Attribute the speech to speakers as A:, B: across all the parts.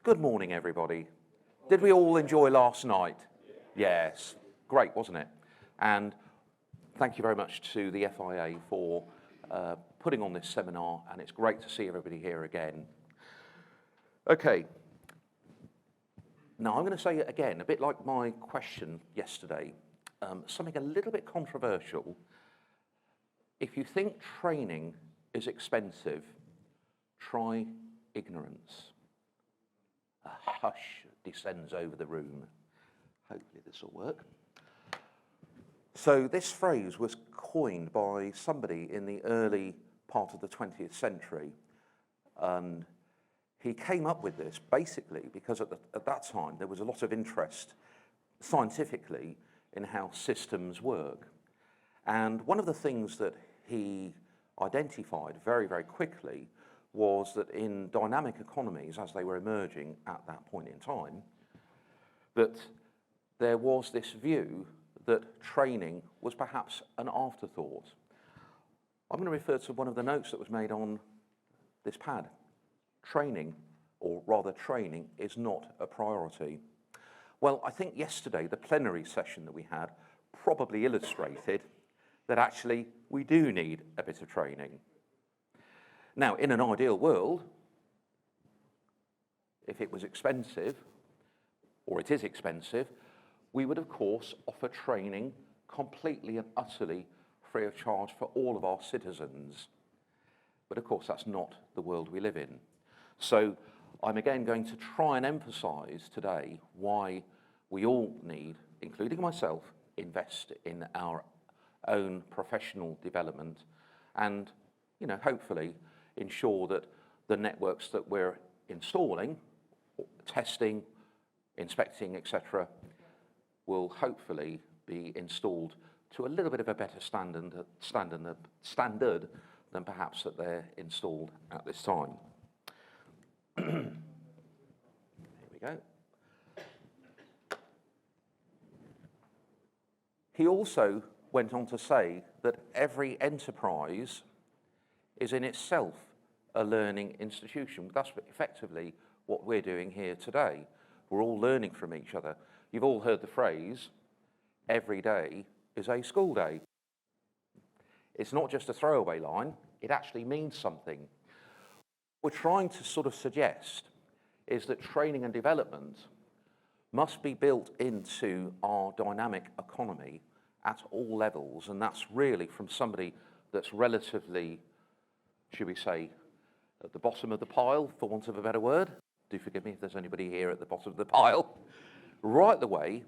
A: Good morning, everybody. Did we all enjoy last night? Yes. Great, wasn't it? And thank you very much to the FIA for putting on this seminar, and it's great to see everybody here again. Okay. Now, I'm going to say it again, a bit like my question yesterday, something a little bit controversial. If you think training is expensive, try ignorance. A hush descends over the room. Hopefully this will work. So this phrase was coined by somebody in the early part of the 20th century. And he came up with this basically because at that time there was a lot of interest scientifically in how systems work. And one of the things that he identified very, very quickly was that in dynamic economies, as they were emerging at that point in time, that there was this view that training was perhaps an afterthought. I'm going to refer to one of the notes that was made on this pad. Training, or rather training, is not a priority. Well, I think yesterday, the plenary session that we had probably illustrated that actually we do need a bit of training. Now, in an ideal world, if it was expensive, or it is expensive, we would, of course, offer training completely and utterly free of charge for all of our citizens. But, of course, that's not the world we live in. So I'm again going to try and emphasize today why we all need, including myself, invest in our own professional development and, hopefully ensure that the networks that we're installing, testing, inspecting, etc., will hopefully be installed to a little bit of a better standard than perhaps that they're installed at this time. Here we go. He also went on to say that every enterprise is in itself a learning institution. That's effectively what we're doing here today. We're all learning from each other. You've all heard the phrase, every day is a school day. It's not just a throwaway line, it actually means something. What we're trying to sort of suggest is that training and development must be built into our dynamic economy at all levels, and that's really from somebody that's relatively, should we say, at the bottom of the pile, for want of a better word. Do forgive me if there's anybody here at the bottom of the pile. Right the way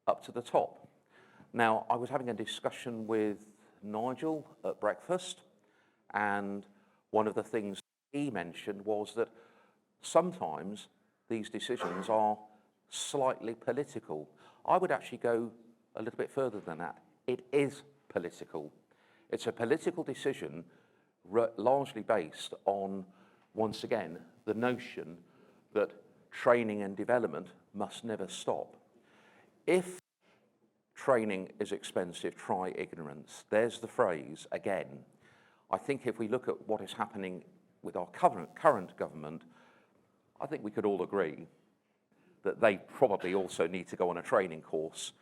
A: up to the top. Now, I was having a discussion with Nigel at breakfast, and one of the things he mentioned was that sometimes these decisions are slightly political. I would actually go a little bit further than that. It is political. It's a political decision largely based on, once again, the notion that training and development must never stop. If training is expensive, try ignorance. There's the phrase again. I think if we look at what is happening with our current government, I think we could all agree that they probably also need to go on a training course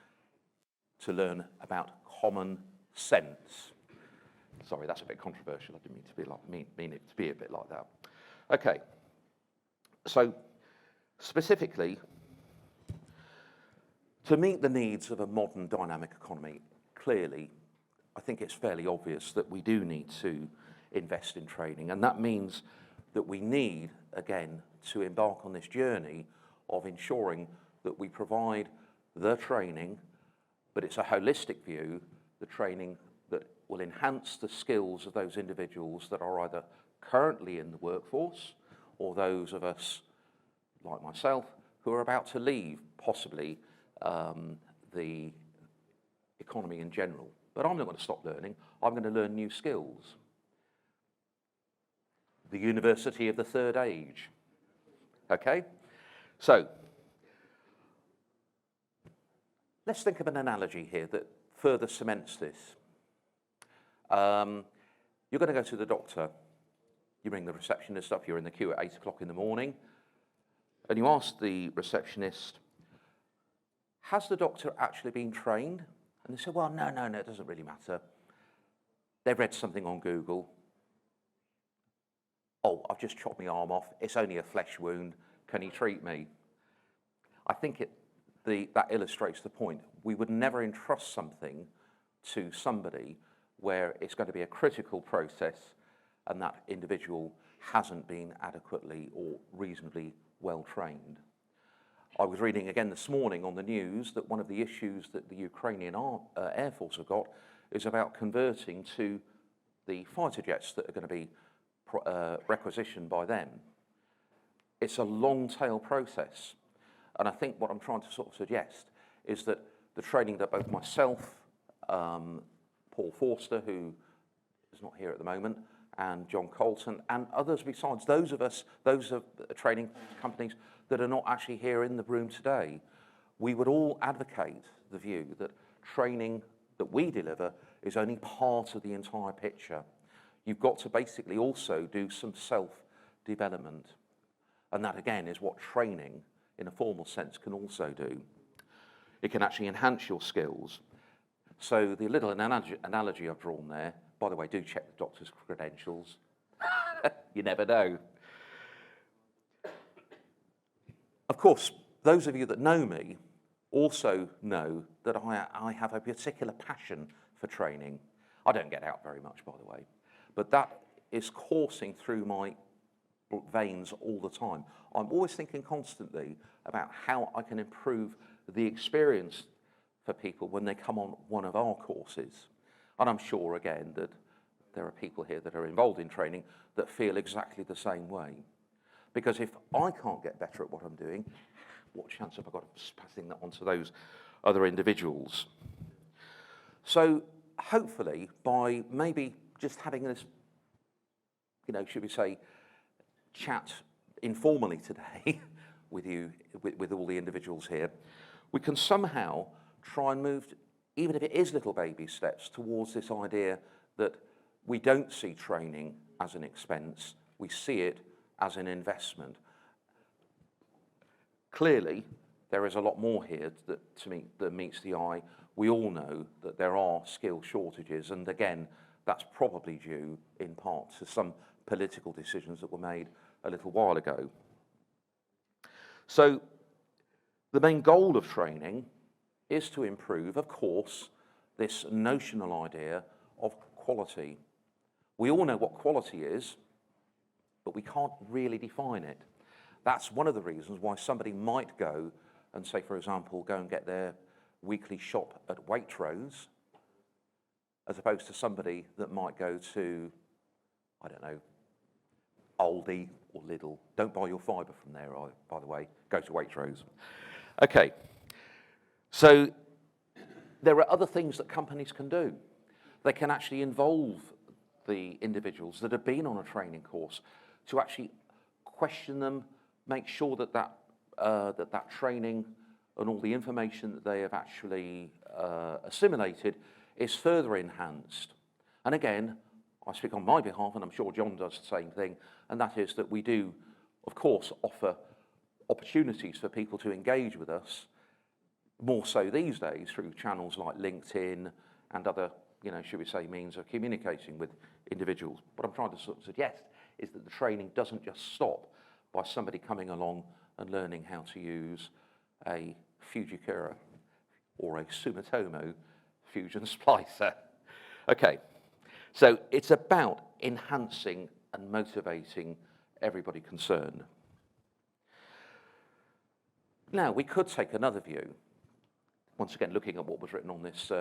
A: to learn about common sense. Sorry, that's a bit controversial. I didn't mean it to be a bit like that. Okay, so specifically, to meet the needs of a modern dynamic economy, clearly, I think it's fairly obvious that we do need to invest in training, and that means that we need, again, to embark on this journey of ensuring that we provide the training, but it's a holistic view, the training that will enhance the skills of those individuals that are either currently in the workforce or those of us, like myself, who are about to leave, possibly, the economy in general. But I'm not going to stop learning. I'm going to learn new skills. The university of the third age. Okay? So, let's think of an analogy here that further cements this. You're going to go to the doctor. You ring the receptionist up. You're in the queue at 8 o'clock in the morning. and you ask the receptionist, has the doctor actually been trained? And they say, well, no, it doesn't really matter. They've read something on Google. Oh, I've just chopped my arm off. It's only a flesh wound. Can he treat me? I think that illustrates the point. We would never entrust something to somebody where it's going to be a critical process and that individual hasn't been adequately or reasonably well trained. I was reading again this morning on the news that one of the issues that the Ukrainian Air Force have got is about converting to the fighter jets that are going to be requisitioned by them. It's a long tail process. And I think what I'm trying to sort of suggest is that the training that both myself, Paul Forster, who is not here at the moment, and John Colton, and others besides, those of training companies that are not actually here in the room today, we would all advocate the view that training that we deliver is only part of the entire picture. You've got to basically also do some self-development. And that, again, is what training, in a formal sense, can also do. It can actually enhance your skills. So the little analogy I've drawn there, by the way, do check the doctor's credentials. You never know. Of course, those of you that know me also know that I have a particular passion for training. I don't get out very much, by the way, but that is coursing through my veins all the time. I'm always thinking constantly about how I can improve the experience for people when they come on one of our courses. And I'm sure, again, that there are people here that are involved in training that feel exactly the same way. Because if I can't get better at what I'm doing, what chance have I got of passing that on to those other individuals? So hopefully, by maybe just having this, should we say, chat informally today with you, with all the individuals here, we can somehow try and move, even if it is little baby steps, towards this idea that we don't see training as an expense, we see it as an investment. Clearly, there is a lot more here that meets the eye. We all know that there are skill shortages, and again, that's probably due in part to some political decisions that were made a little while ago. So the main goal of training is to improve, of course, this notional idea of quality. We all know what quality is, but we can't really define it. That's one of the reasons why somebody might go and say, for example, go and get their weekly shop at Waitrose, as opposed to somebody that might go to, I don't know, Aldi or Lidl. Don't buy your fibre from there, by the way. Go to Waitrose. Okay, so there are other things that companies can do. They can actually involve the individuals that have been on a training course to actually question them, make sure that that training and all the information that they have actually assimilated is further enhanced. And again, I speak on my behalf, and I'm sure John does the same thing, and that is that we do, of course, offer opportunities for people to engage with us, more so these days through channels like LinkedIn and other, should we say, means of communicating with individuals. What I'm trying to sort of suggest is that the training doesn't just stop by somebody coming along and learning how to use a Fujikura or a Sumitomo fusion splicer. Okay, so it's about enhancing and motivating everybody concerned. Now, we could take another view, once again looking at what was written on this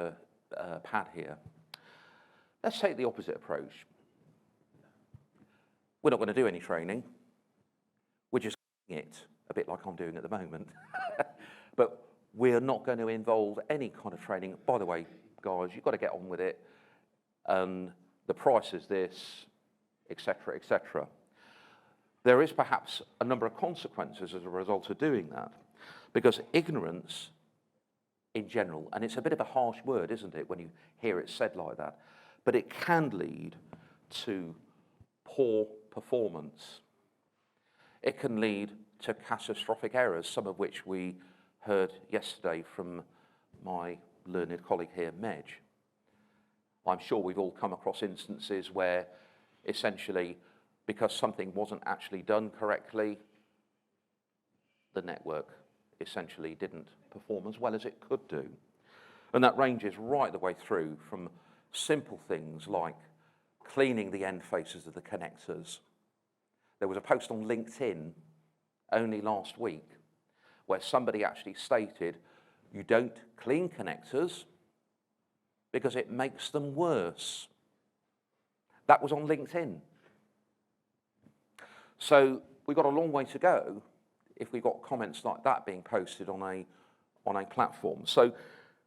A: pad here. Let's take the opposite approach. We're not going to do any training. We're just doing it, a bit like I'm doing at the moment. But we're not going to involve any kind of training. By the way, guys, you've got to get on with it. The price is this, etc., etc. There is perhaps a number of consequences as a result of doing that, because ignorance in general, and it's a bit of a harsh word, isn't it, when you hear it said like that, but it can lead to poor performance. It can lead to catastrophic errors, some of which we heard yesterday from my learned colleague here, Medj. I'm sure we've all come across instances where essentially, because something wasn't actually done correctly, the network essentially didn't perform as well as it could do. And that ranges right the way through from simple things like cleaning the end faces of the connectors. There was a post on LinkedIn only last week where somebody actually stated, you don't clean connectors because it makes them worse. That was on LinkedIn. So we've got a long way to go if we've got comments like that being posted on a platform. So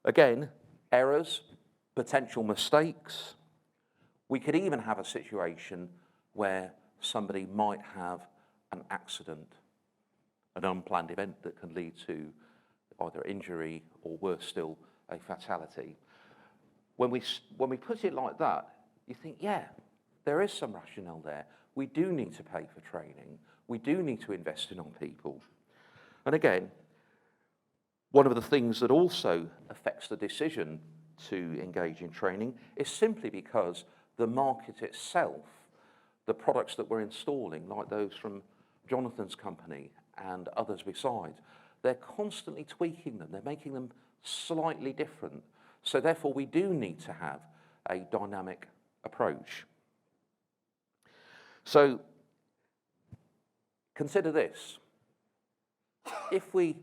A: again, errors, potential mistakes. We could even have a situation where somebody might have an accident, an unplanned event that can lead to either injury or, worse still, a fatality. When we put it like that, you think, yeah, there is some rationale there. We do need to pay for training. We do need to invest in our people. And again, one of the things that also affects the decision to engage in training is simply because the market itself, the products that we're installing, like those from Jonathan's company and others besides, they're constantly tweaking them. They're making them slightly different. So therefore, we do need to have a dynamic approach. So consider this. If we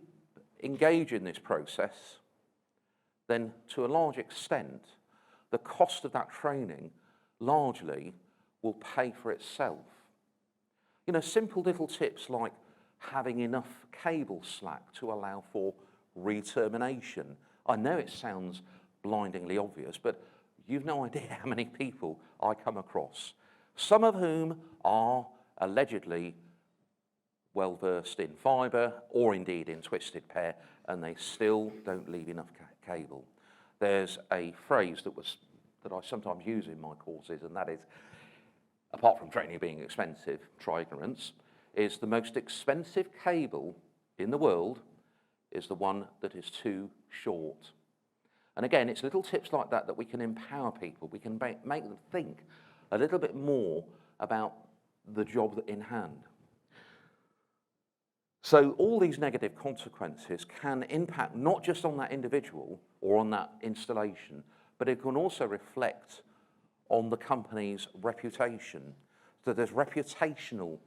A: engage in this process, then to a large extent, the cost of that training largely will pay for itself. You know, simple little tips like having enough cable slack to allow for re-termination. I know it sounds blindingly obvious, but you've no idea how many people I come across, some of whom are allegedly well-versed in fibre or indeed in twisted pair, and they still don't leave enough cable. There's a phrase that I sometimes use in my courses, and that is, apart from training being expensive, try ignorance, is the most expensive cable in the world is the one that is too short. And again, it's little tips like that that we can empower people. We can make them think a little bit more about the job in hand. So all these negative consequences can impact not just on that individual or on that installation, but it can also reflect on the company's reputation. So there's reputational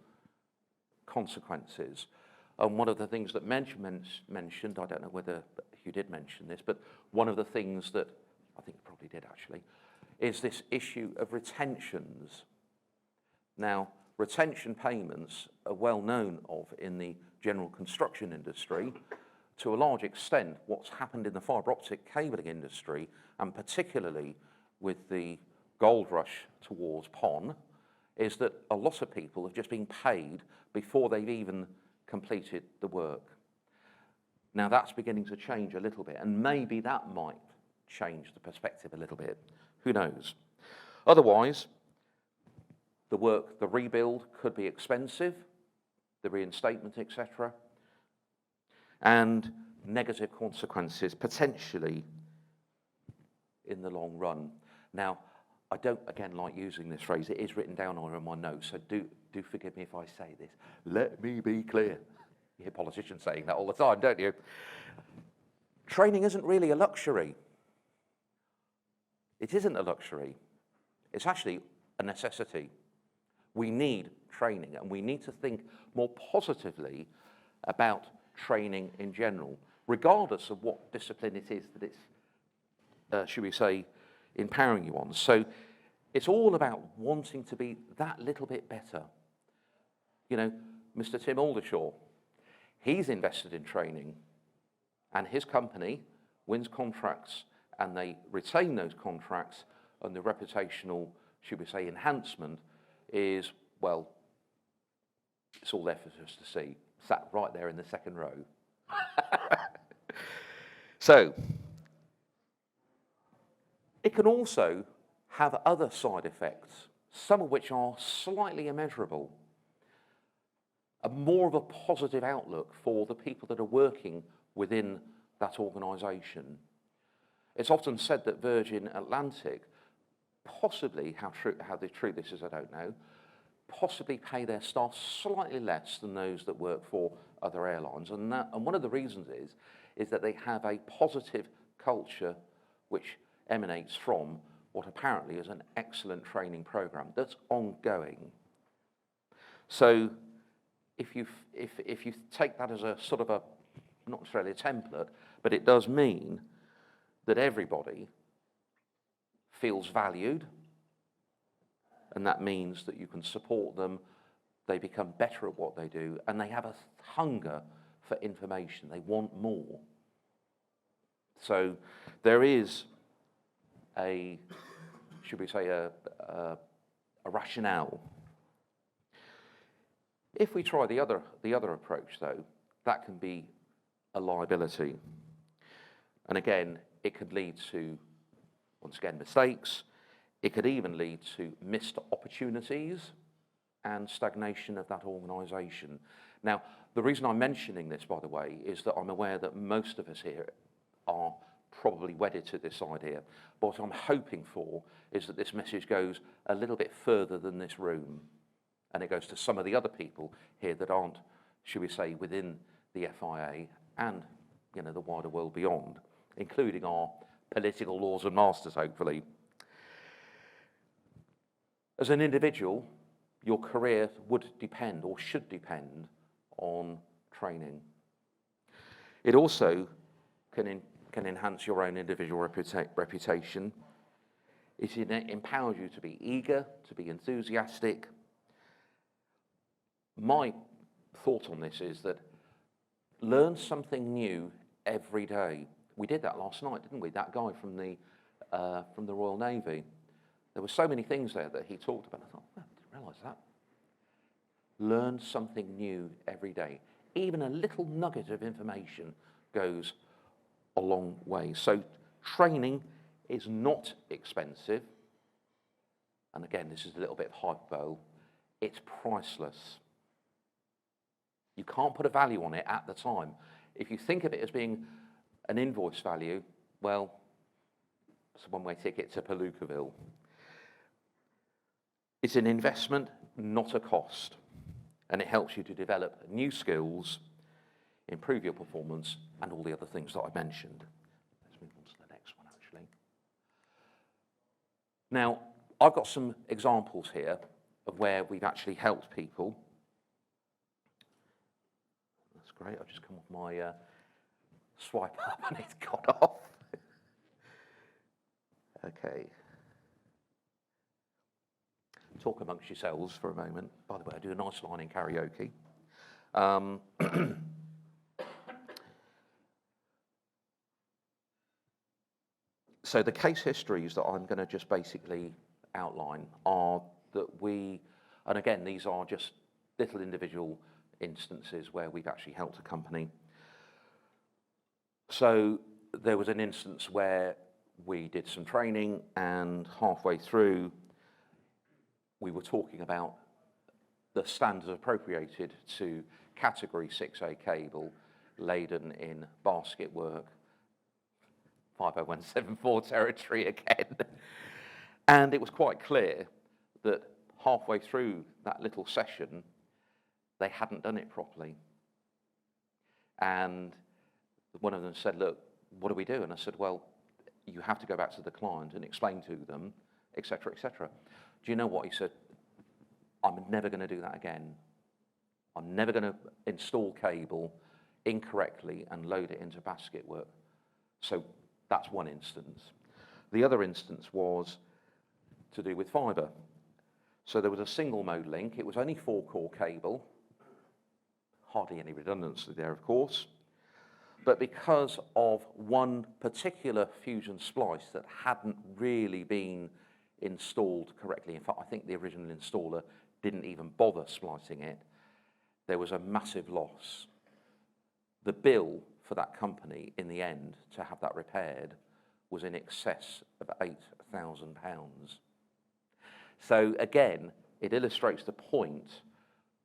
A: consequences. And one of the things that Medj mentioned, I don't know whether you did mention this, but one of the things that, I think you probably did actually, is this issue of retentions. Now, retention payments are well known of in the general construction industry. To a large extent, what's happened in the fibre optic cabling industry, and particularly with the gold rush towards PON, is that a lot of people have just been paid before they've even completed the work. Now that's beginning to change a little bit, and maybe that might change the perspective a little bit. Who knows? Otherwise, the work, the rebuild could be expensive, the reinstatement, etc., and negative consequences potentially in the long run. Now, I don't, again, like using this phrase. It is written down on my notes, so do forgive me if I say this. Let me be clear. You hear politicians saying that all the time, don't you? Training isn't really a luxury. It isn't a luxury. It's actually a necessity. We need training, and we need to think more positively about training in general, regardless of what discipline it is that it's, should we say, empowering you on. So it's all about wanting to be that little bit better. You know, Mr. Tim Aldershaw, he's invested in training, and his company wins contracts, and they retain those contracts, and the reputational, should we say, enhancement is, well, it's all there for us to see, sat right there in the second row. So, it can also have other side effects, some of which are slightly immeasurable. a more of a positive outlook for the people that are working within that organisation. It's often said that Virgin Atlantic, possibly, how true this is I don't know, possibly pay their staff slightly less than those that work for other airlines. And one of the reasons is that they have a positive culture which emanates from what apparently is an excellent training program that's ongoing. So if you take that as a sort of a, not necessarily a template, but it does mean that everybody feels valued, and that means that you can support them, they become better at what they do, and they have a hunger for information. They want more. So there is a, should we say, a rationale. If we try the other approach, though, that can be a liability. And again, it could lead to, once again, mistakes. It could even lead to missed opportunities and stagnation of that organisation. Now, the reason I'm mentioning this, by the way, is that I'm aware that most of us here are probably wedded to this idea. But what I'm hoping for is that this message goes a little bit further than this room, and it goes to some of the other people here that aren't, should we say, within the FIA and, you know, the wider world beyond, including our political lords and masters, hopefully. As an individual, your career would depend or should depend on training. It also can enhance your own individual reputation. It empowers you to be eager, to be enthusiastic. My thought on this is that learn something new every day. We did that last night, didn't we? That guy from the Royal Navy. There were so many things there that he talked about. I thought, oh, I didn't realise that. Learn something new every day. Even a little nugget of information goes a long way. So training is not expensive. And again, this is a little bit of hyperbole. It's priceless. You can't put a value on it at the time. If you think of it as being an invoice value, well, it's a one-way ticket to Palookaville. It's an investment, not a cost. And it helps you to develop new skills, improve your performance, and all the other things that I mentioned. Let's move on to the next one, actually. Now, I've got some examples here of where we've actually helped people. That's great. I've just come off my swipe up and it's got off. Okay. Talk amongst yourselves for a moment. By the way, I do a nice line in karaoke. So the case histories that I'm going to just basically outline are that we, and again, these are just little individual instances where we've actually helped a company. So there was an instance where we did some training, and halfway through, we were talking about the standards appropriated to category 6A cable laden in basket work, 50174 territory again. And it was quite clear that halfway through that little session, they hadn't done it properly. And one of them said, look, what do we do? And I said, well, you have to go back to the client and explain to them, et cetera, et cetera. Do you know what? He said, I'm never going to do that again. I'm never going to install cable incorrectly and load it into basket work. So that's one instance. The other instance was to do with fibre. So there was a single mode link. It was only 4-core cable. Hardly any redundancy there, of course. But because of one particular fusion splice that hadn't really been installed correctly, in fact, I think the original installer didn't even bother splicing it, there was a massive loss. The bill for that company in the end to have that repaired was in excess of £8,000. So again, it illustrates the point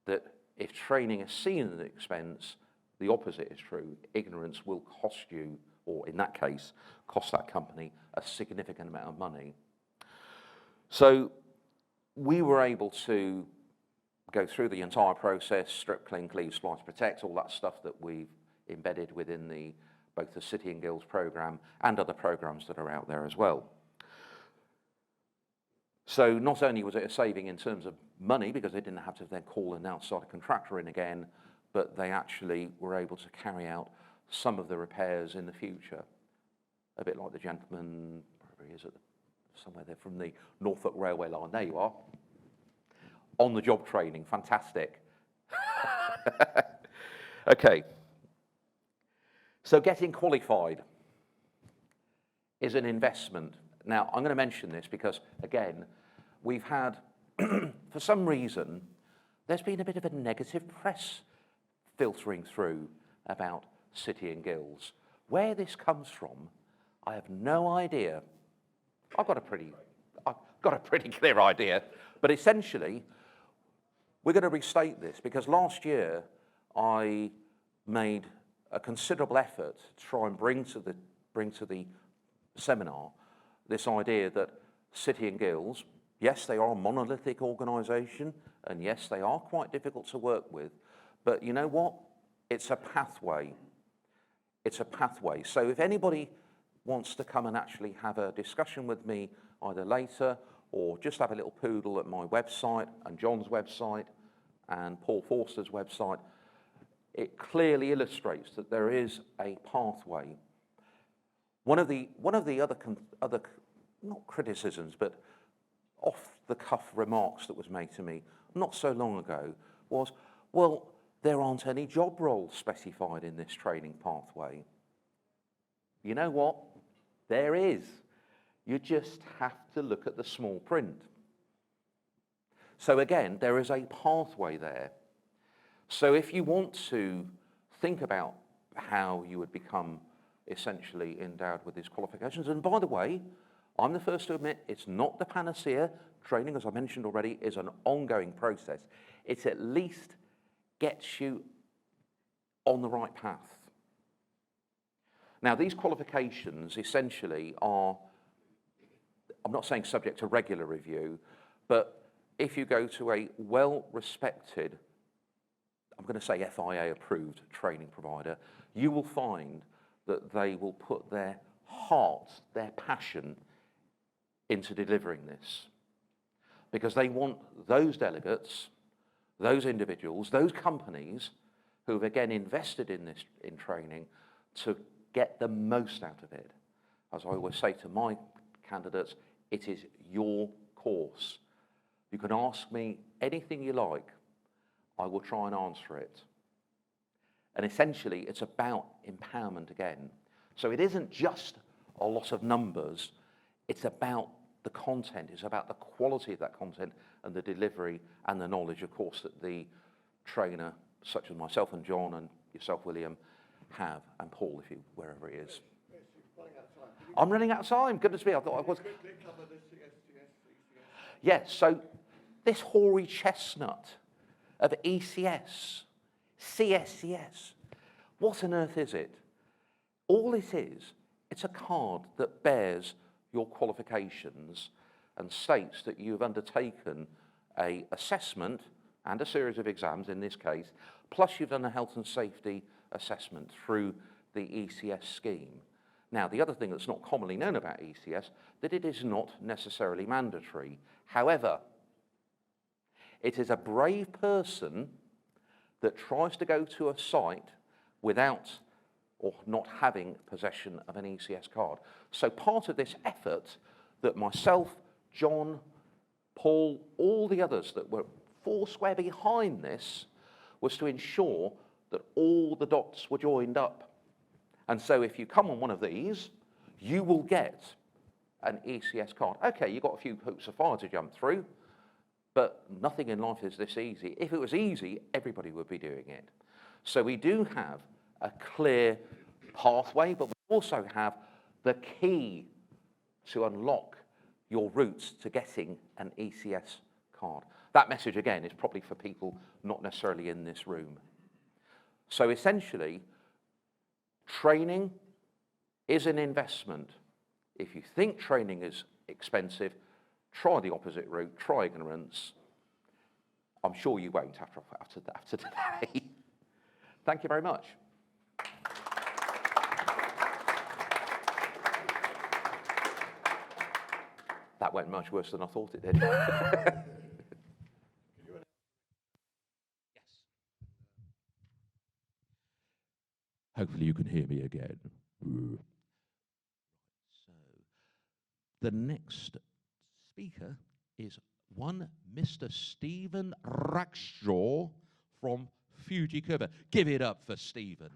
A: that if training is seen as an expense, the opposite is true. Ignorance will cost you, or in that case, cost that company a significant amount of money. So we were able to go through the entire process, strip, clean, cleave, splice, protect, all that stuff that we've embedded within both the City and Guilds program and other programs that are out there as well. So not only was it a saving in terms of money, because they didn't have to then call an outside contractor in again, but they actually were able to carry out some of the repairs in the future. A bit like the gentleman, wherever he is, somewhere there from the Norfolk Railway line. There you are. On the job training, fantastic. Okay. So getting qualified is an investment. Now, I'm going to mention this because, again, we've had, for some reason, there's been a bit of a negative press filtering through about City and Guilds. Where this comes from, I have no idea. I've got a pretty clear idea, but essentially, we're going to restate this because last year I made a considerable effort to try and bring to the seminar this idea that City and Guilds, yes, they are a monolithic organisation, and yes, they are quite difficult to work with, but you know what? It's a pathway. It's a pathway. So if anybody wants to come and actually have a discussion with me either later or just have a little poodle at my website and John's website and Paul Forster's website, it clearly illustrates that there is a pathway. One of the other not criticisms, but off-the-cuff remarks that was made to me not so long ago was, well, there aren't any job roles specified in this training pathway. You know what? There is. You just have to look at the small print. So again, there is a pathway there. So if you want to think about how you would become essentially endowed with these qualifications, and by the way, I'm the first to admit it's not the panacea. Training, as I mentioned already, is an ongoing process. It at least gets you on the right path. Now, these qualifications essentially are, I'm not saying subject to regular review, but if you go to a well-respected, I'm going to say FIA-approved training provider, you will find that they will put their heart, their passion into delivering this. Because they want those delegates, those individuals, those companies who have again invested in this, in training, to get the most out of it. As I always say to my candidates, it is your course. You can ask me anything you like, I will try and answer it. And essentially, it's about empowerment again. So it isn't just a lot of numbers, it's about the content, it's about the quality of that content and the delivery and the knowledge, of course, that the trainer, such as myself and John and yourself, William, have, and Paul, if you, wherever he is. I'm running out of time, goodness me, I thought I was. Yes, so this hoary chestnut of ECS, CSCS, what on earth is it? All it is, it's a card that bears your qualifications and states that you've undertaken an assessment and a series of exams in this case, plus you've done a health and safety assessment through the ECS scheme. Now, the other thing that's not commonly known about ECS, that it is not necessarily mandatory. However, it is a brave person that tries to go to a site without or not having possession of an ECS card. So part of this effort that myself, John, Paul, all the others that were foursquare behind this was to ensure that all the dots were joined up. And so if you come on one of these, you will get an ECS card. Okay, you've got a few hoops of fire to jump through, but nothing in life is this easy. If it was easy, everybody would be doing it. So we do have a clear pathway, but we also have the key to unlock your routes to getting an ECS card. That message, again, is probably for people not necessarily in this room. So essentially, training is an investment. If you think training is expensive, try the opposite route, try ignorance. I'm sure you won't after today. Thank you very much. That went much worse than I thought it did. Yes.
B: Hopefully you can hear me again. So, the next speaker is one Mr. Stephen Rackshaw from Fuji Cover. Give it up for Stephen.